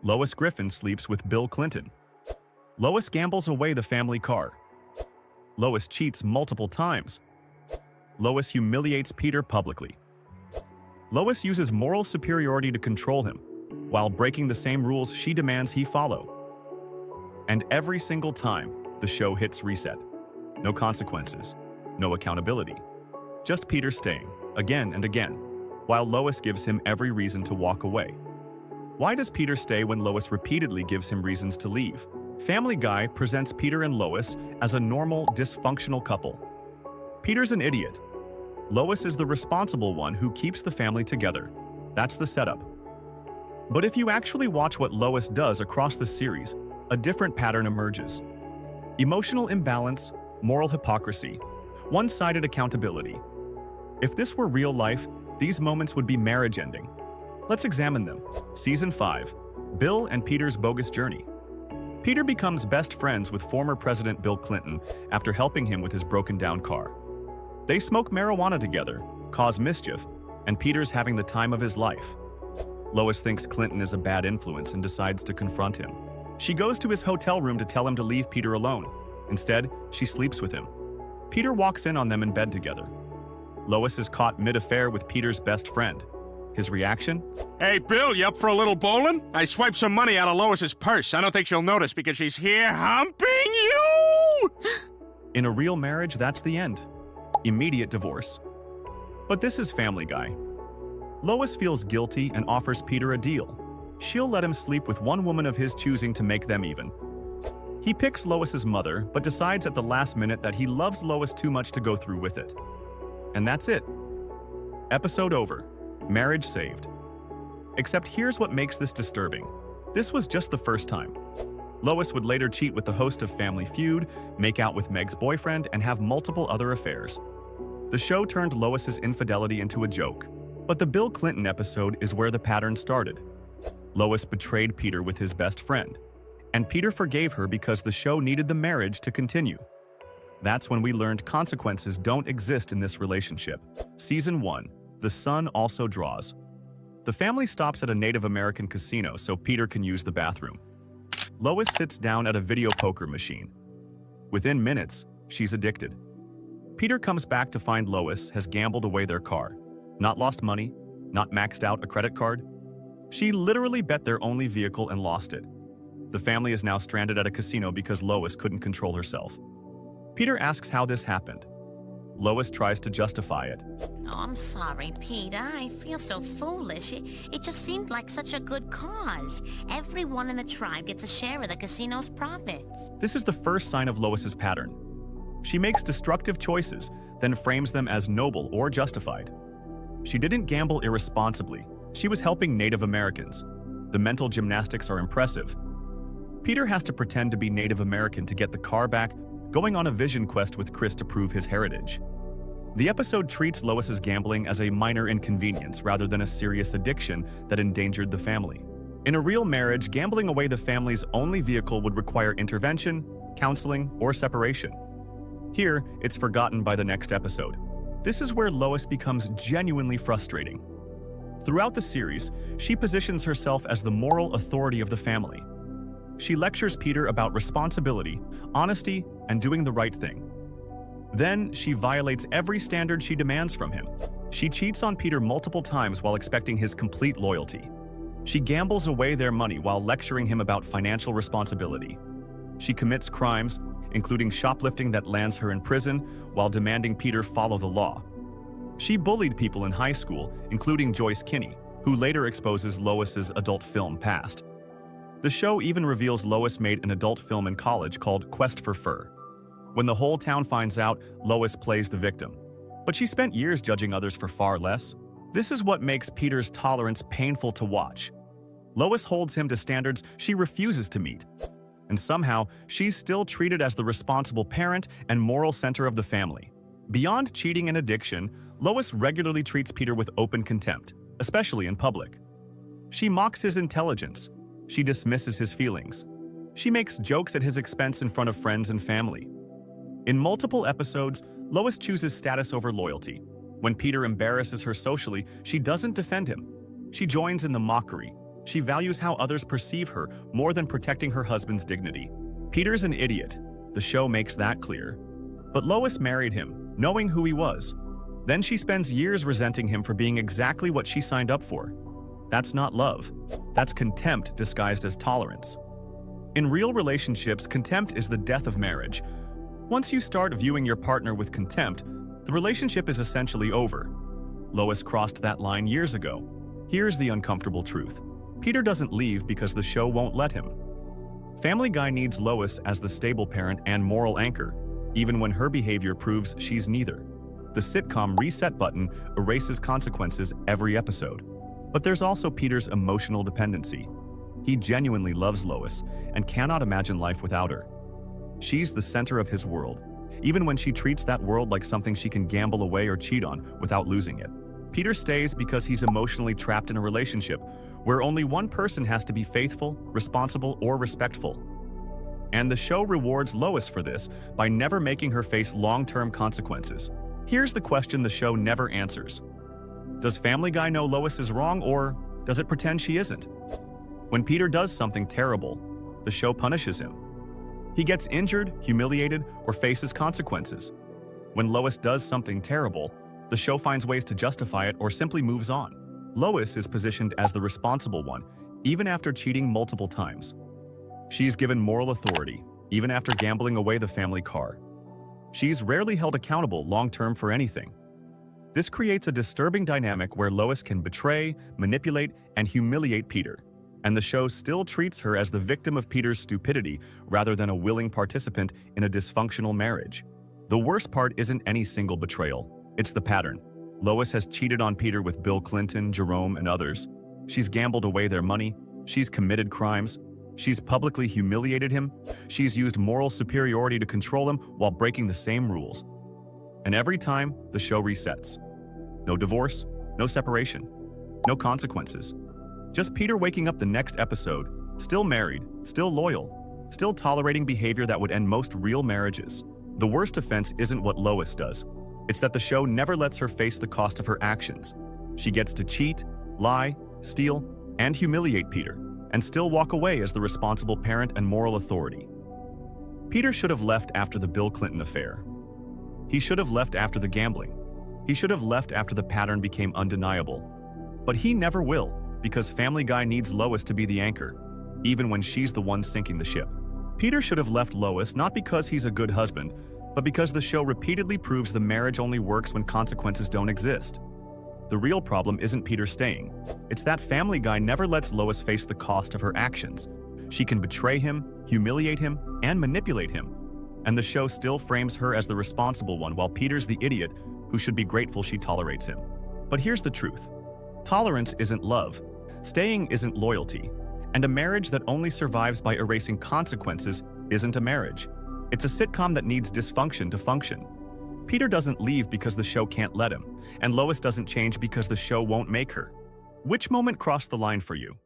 Lois Griffin sleeps with Bill Clinton. Lois gambles away the family car. Lois cheats multiple times. Lois humiliates Peter publicly. Lois uses moral superiority to control him, while breaking the same rules she demands he follow. And every single time, the show hits reset. No consequences, no accountability. Just Peter staying, again and again, while Lois gives him every reason to walk away. Why does Peter stay when Lois repeatedly gives him reasons to leave? Family Guy presents Peter and Lois as a normal, dysfunctional couple. Peter's an idiot. Lois is the responsible one who keeps the family together. That's the setup. But if you actually watch what Lois does across the series, a different pattern emerges. Emotional imbalance, moral hypocrisy, one-sided accountability. If this were real life, these moments would be marriage-ending. Let's examine them. Season 5. Bill and Peter's bogus journey. Peter becomes best friends with former President Bill Clinton after helping him with his broken-down car. They smoke marijuana together, cause mischief, and Peter's having the time of his life. Lois thinks Clinton is a bad influence and decides to confront him. She goes to his hotel room to tell him to leave Peter alone. Instead, she sleeps with him. Peter walks in on them in bed together. Lois is caught mid-affair with Peter's best friend. His reaction? Hey, Bill, you up for a little bowling? I swiped some money out of Lois's purse. I don't think she'll notice because she's here humping you! In a real marriage, that's the end. Immediate divorce. But this is Family Guy. Lois feels guilty and offers Peter a deal. She'll let him sleep with one woman of his choosing to make them even. He picks Lois's mother, but decides at the last minute that he loves Lois too much to go through with it. And that's it. Episode over. Marriage saved. Except here's what makes this disturbing. This was just the first time. Lois would later cheat with the host of Family Feud, make out with Meg's boyfriend, and have multiple other affairs. The show turned Lois's infidelity into a joke. But the Bill Clinton episode is where the pattern started. Lois betrayed Peter with his best friend, and Peter forgave her because the show needed the marriage to continue. That's when we learned consequences don't exist in this relationship. Season 1. The sun also draws. The family stops at a Native American casino so Peter can use the bathroom. Lois sits down at a video poker machine. Within minutes, she's addicted. Peter comes back to find Lois has gambled away their car. Not lost money, not maxed out a credit card. She literally bet their only vehicle and lost it. The family is now stranded at a casino because Lois couldn't control herself. Peter asks how this happened. Lois tries to justify it. Oh, I'm sorry, Peter. I feel so foolish. It just seemed like such a good cause. Everyone in the tribe gets a share of the casino's profits. This is the first sign of Lois's pattern. She makes destructive choices, then frames them as noble or justified. She didn't gamble irresponsibly. She was helping Native Americans. The mental gymnastics are impressive. Peter has to pretend to be Native American to get the car back, going on a vision quest with Chris to prove his heritage. The episode treats Lois's gambling as a minor inconvenience rather than a serious addiction that endangered the family. In a real marriage, gambling away the family's only vehicle would require intervention, counseling, or separation. Here, it's forgotten by the next episode. This is where Lois becomes genuinely frustrating. Throughout the series, she positions herself as the moral authority of the family. She lectures Peter about responsibility, honesty, and doing the right thing. Then, she violates every standard she demands from him. She cheats on Peter multiple times while expecting his complete loyalty. She gambles away their money while lecturing him about financial responsibility. She commits crimes, including shoplifting that lands her in prison, while demanding Peter follow the law. She bullied people in high school, including Joyce Kinney, who later exposes Lois's adult film past. The show even reveals Lois made an adult film in college called Quest for Fur. When the whole town finds out, Lois plays the victim. But she spent years judging others for far less. This is what makes Peter's tolerance painful to watch. Lois holds him to standards she refuses to meet. And somehow, she's still treated as the responsible parent and moral center of the family. Beyond cheating and addiction, Lois regularly treats Peter with open contempt, especially in public. She mocks his intelligence. She dismisses his feelings. She makes jokes at his expense in front of friends and family. In multiple episodes, Lois chooses status over loyalty. When Peter embarrasses her socially, she doesn't defend him. She joins in the mockery. She values how others perceive her more than protecting her husband's dignity. Peter's an idiot. The show makes that clear. But Lois married him, knowing who he was. Then she spends years resenting him for being exactly what she signed up for. That's not love. That's contempt disguised as tolerance. In real relationships, contempt is the death of marriage. Once you start viewing your partner with contempt, the relationship is essentially over. Lois crossed that line years ago. Here's the uncomfortable truth. Peter doesn't leave because the show won't let him. Family Guy needs Lois as the stable parent and moral anchor, even when her behavior proves she's neither. The sitcom reset button erases consequences every episode. But there's also Peter's emotional dependency. He genuinely loves Lois and cannot imagine life without her. She's the center of his world, even when she treats that world like something she can gamble away or cheat on without losing it. Peter stays because he's emotionally trapped in a relationship where only one person has to be faithful, responsible, or respectful. And the show rewards Lois for this by never making her face long-term consequences. Here's the question the show never answers. Does Family Guy know Lois is wrong, or does it pretend she isn't? When Peter does something terrible, the show punishes him. He gets injured, humiliated, or faces consequences. When Lois does something terrible, the show finds ways to justify it or simply moves on. Lois is positioned as the responsible one, even after cheating multiple times. She's given moral authority, even after gambling away the family car. She's rarely held accountable long-term for anything. This creates a disturbing dynamic where Lois can betray, manipulate, and humiliate Peter, and the show still treats her as the victim of Peter's stupidity rather than a willing participant in a dysfunctional marriage. The worst part isn't any single betrayal. It's the pattern. Lois has cheated on Peter with Bill Clinton, Jerome, and others. She's gambled away their money. She's committed crimes. She's publicly humiliated him. She's used moral superiority to control him while breaking the same rules. And every time, the show resets. No divorce, no separation, no consequences. Just Peter waking up the next episode, still married, still loyal, still tolerating behavior that would end most real marriages. The worst offense isn't what Lois does. It's that the show never lets her face the cost of her actions. She gets to cheat, lie, steal, and humiliate Peter, and still walk away as the responsible parent and moral authority. Peter should have left after the Bill Clinton affair. He should have left after the gambling. He should have left after the pattern became undeniable. But he never will, because Family Guy needs Lois to be the anchor, even when she's the one sinking the ship. Peter should have left Lois not because he's a good husband, but because the show repeatedly proves the marriage only works when consequences don't exist. The real problem isn't Peter staying. It's that Family Guy never lets Lois face the cost of her actions. She can betray him, humiliate him, and manipulate him. And the show still frames her as the responsible one while Peter's the idiot who should be grateful she tolerates him. But here's the truth. Tolerance isn't love. Staying isn't loyalty. And a marriage that only survives by erasing consequences isn't a marriage. It's a sitcom that needs dysfunction to function. Peter doesn't leave because the show can't let him, and Lois doesn't change because the show won't make her. Which moment crossed the line for you?